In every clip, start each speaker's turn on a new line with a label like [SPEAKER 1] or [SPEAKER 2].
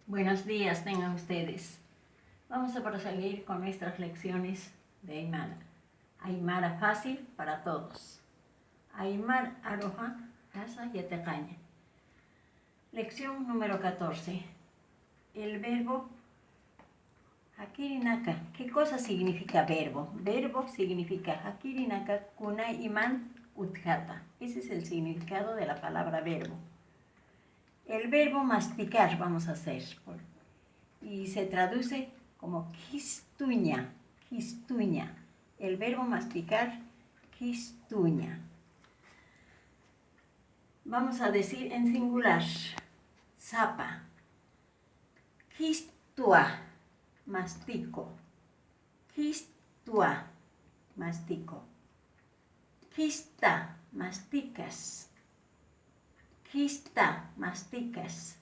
[SPEAKER 1] Buenos días tengan ustedes. Vamos a proseguir con nuestras lecciones de Aymara. Aymara fácil para todos. Aymar aroha hasa yetecaña. Lección número 14. El verbo hakirinaka. ¿Qué cosa significa verbo? Verbo significa hakirinaka kuna iman utjata. Ese es el significado de la palabra verbo. El verbo masticar vamos a hacer y se traduce como kistuña, kistuña. El verbo masticar, kistuña. Vamos a decir en singular, zapa, kistua, mastico, kistua, mastico, kista, masticas. Kista, masticas.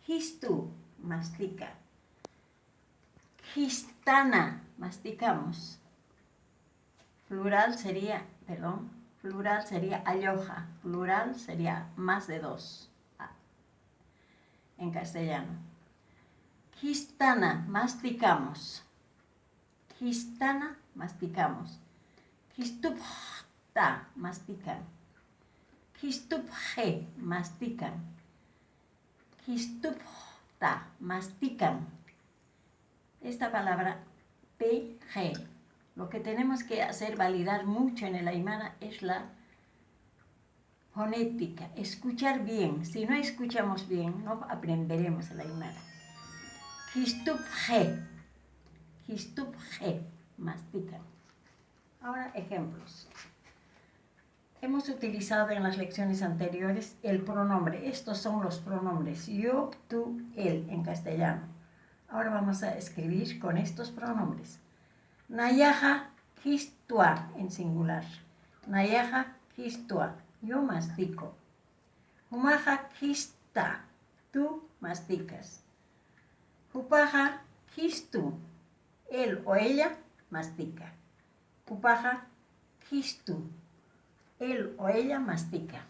[SPEAKER 1] Kistu, mastica. Kistana, masticamos. Plural sería alloja. Plural sería más de dos en castellano. Kistana, masticamos. Kistana, masticamos. Kistupta, mastican. Kistupje, mastican. Kistupta, mastican. Esta palabra PG, lo que tenemos que hacer validar mucho en el Aymara es la fonética, escuchar bien. Si no escuchamos bien, no aprenderemos el Aymara. Kistupje, mastican. Ahora ejemplos. Hemos utilizado en las lecciones anteriores el pronombre. Estos son los pronombres yo, tú, él en castellano. Ahora vamos a escribir con estos pronombres. Nayaja kistua en singular. Nayaja kistua, yo mastico. Humaja kista, tú masticas. Hupaja kistu, él o ella mastica. Hupaja kistu, él o ella mastica.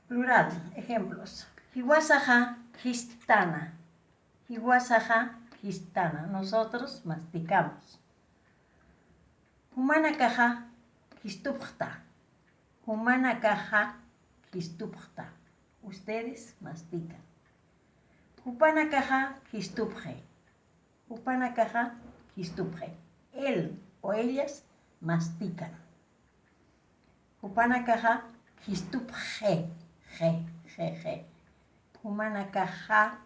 [SPEAKER 1] Plural, ejemplos. Hiwasaja, kistana. Hiwasaja, kistana. Nosotros masticamos. Humanakaja, kistupta. Humanakaja, kistupta. Ustedes mastican. Hupanakaja, kistupje. Hupanakaja, kistupje. Él o ellas mastican. Hupanakaja kistupje, je. Humanakaja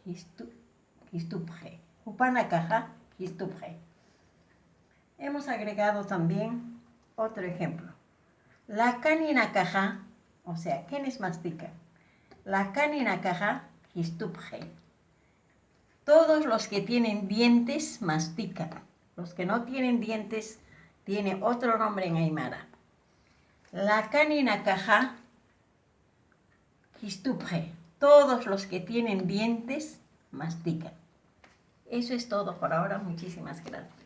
[SPEAKER 1] kistupje. Hupanakaja kistupje. Hemos agregado también otro ejemplo. La caninakaja, o sea, ¿quiénes mastican? La caninakaja kistupje. Todos los que tienen dientes mastican. Los que no tienen dientes tiene otro nombre en Aymara. La caninakaja kistupje. Todos los que tienen dientes mastican. Eso es todo por ahora. Muchísimas gracias.